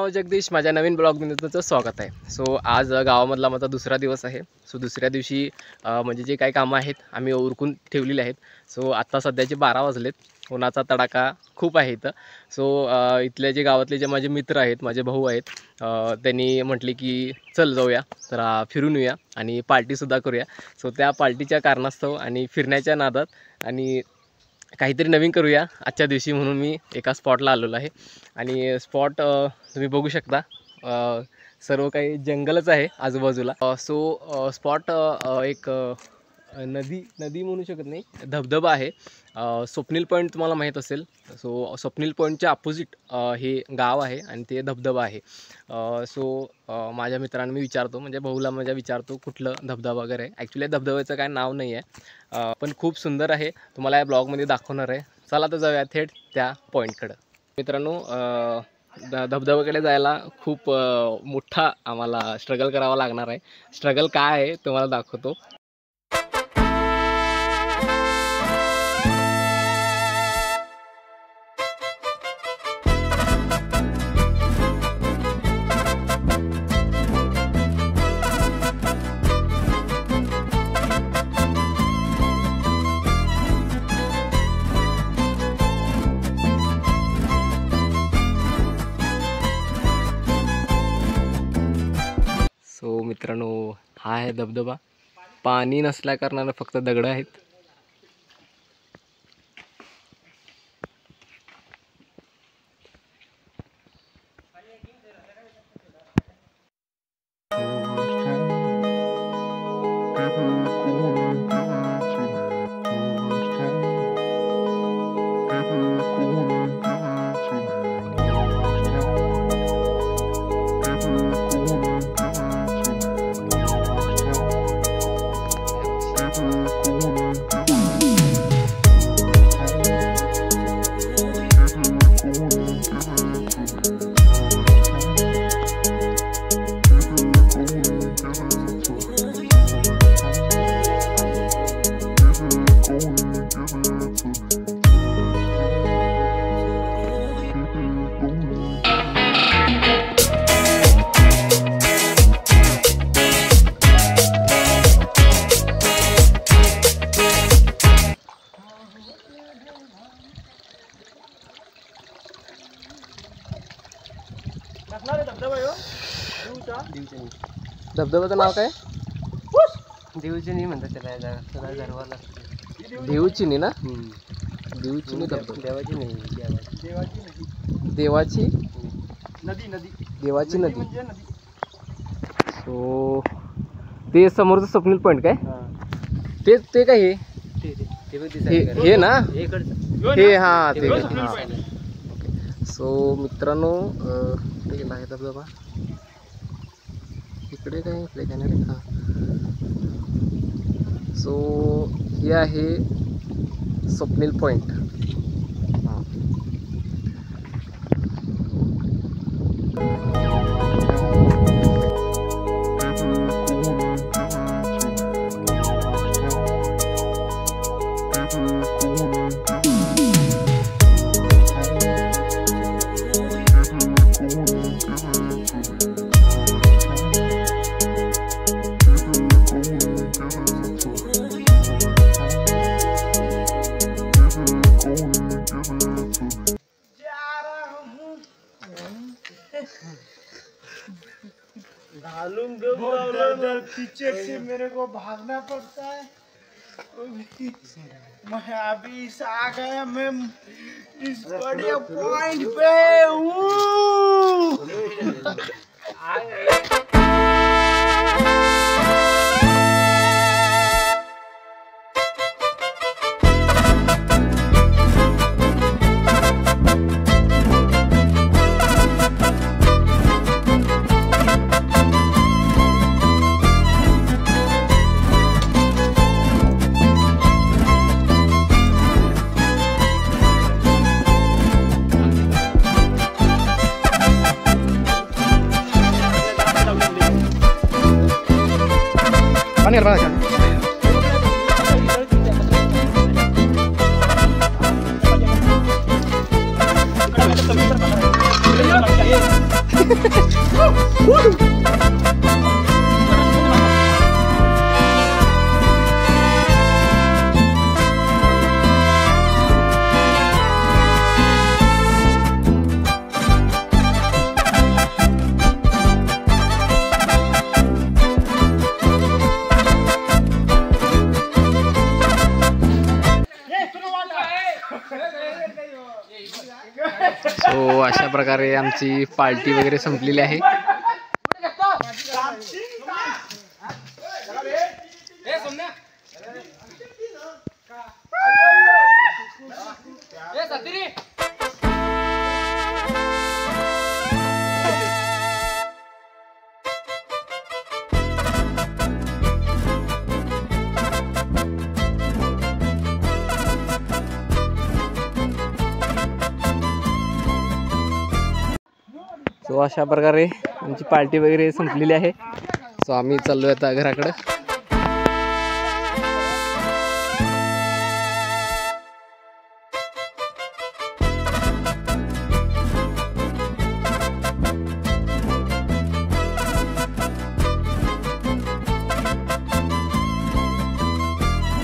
नाव जगदीश, माझ्या नवीन ब्लॉगमध्ये तुमचं स्वागत आहे। सो आज गावामधला माझा दुसरा दिवस आहे। सो दुसऱ्या दिवशी म्हणजे जे काही कामं आहेत आम्ही उरकून ठेवलेले आहेत। सो आत्ता सध्याचे 12 वाजलेत, उन्हाचा तडाखा खूप आहे इथं। सो इथले जे गावातले जे माझे मित्र आहेत, माझे भाऊ आहेत, त्यांनी म्हटले की चल जाऊया, जरा फिरून येऊया आणि पार्टीसुद्धा करूया। सो त्या पार्टीच्या कारणास्तव आणि फिरण्याच्या नादात आणि काहीतरी नवीन करूया आजच्या दिवशी म्हणून मी एका स्पॉटला आलेलो आहे। आणि स्पॉट तुम्ही बघू शकता, सर्व काही जंगलच आहे आजूबाजूला। सो स्पॉट एक नदी म्हणू शकत नाही, धबधबा आहे। स्वप्नील पॉईंट तुम्हाला माहीत असेल। सो स्वप्नील पॉईंटच्या अपोजिट हे गाव आहे आणि ते धबधबा आहे। सो माझ्या मित्रांना मी विचारतो, म्हणजे भाऊला माझ्या विचारतो कुठलं धबधबा वगैरे आहे। ॲक्च्युली धबधब्याचं काय नाव नाही आहे, पण खूप सुंदर आहे, तुम्हाला या ब्लॉगमध्ये दाखवणार आहे। चला तर जाऊया थेट त्या पॉईंटकडं। मित्रांनो, धबधब्याकडे जायला खूप मोठा आम्हाला स्ट्रगल करावा लागणार आहे। स्ट्रगल काय आहे तुम्हाला दाखवतो। सो मित्रांनो, हा आहे धबधबा। पाणी नसल्या कारणानं फक्त दगड आहेत। धबधब्याचं नाव काय? देवचिनी म्हणतात त्याला। देवचिनी ना? देवचिनी धबधबा। देवाची नाही, देवाची नदी देवाची नदी। सो ते समोरचं स्वप्नील पॉईंट काय? ते काय हे हे ना हे? हां ते हां। सो मित्रांनो, ते आहे धबधबा इकडे काय नाही। हां, सो हे आहे स्वप्नील पॉईंट। पीछे से मेरे को भागना पड़ता है। मैं अभी आ गया, मैं इस बड़े पॉइंट पे हूँ। सो अशा प्रकारे आमची पार्टी वगैरे संपलेली आहे. सो अशा प्रकारे आमची पार्टी वगैरे संपलेली आहे. सो आम्ही चाललोय आता घराकडे.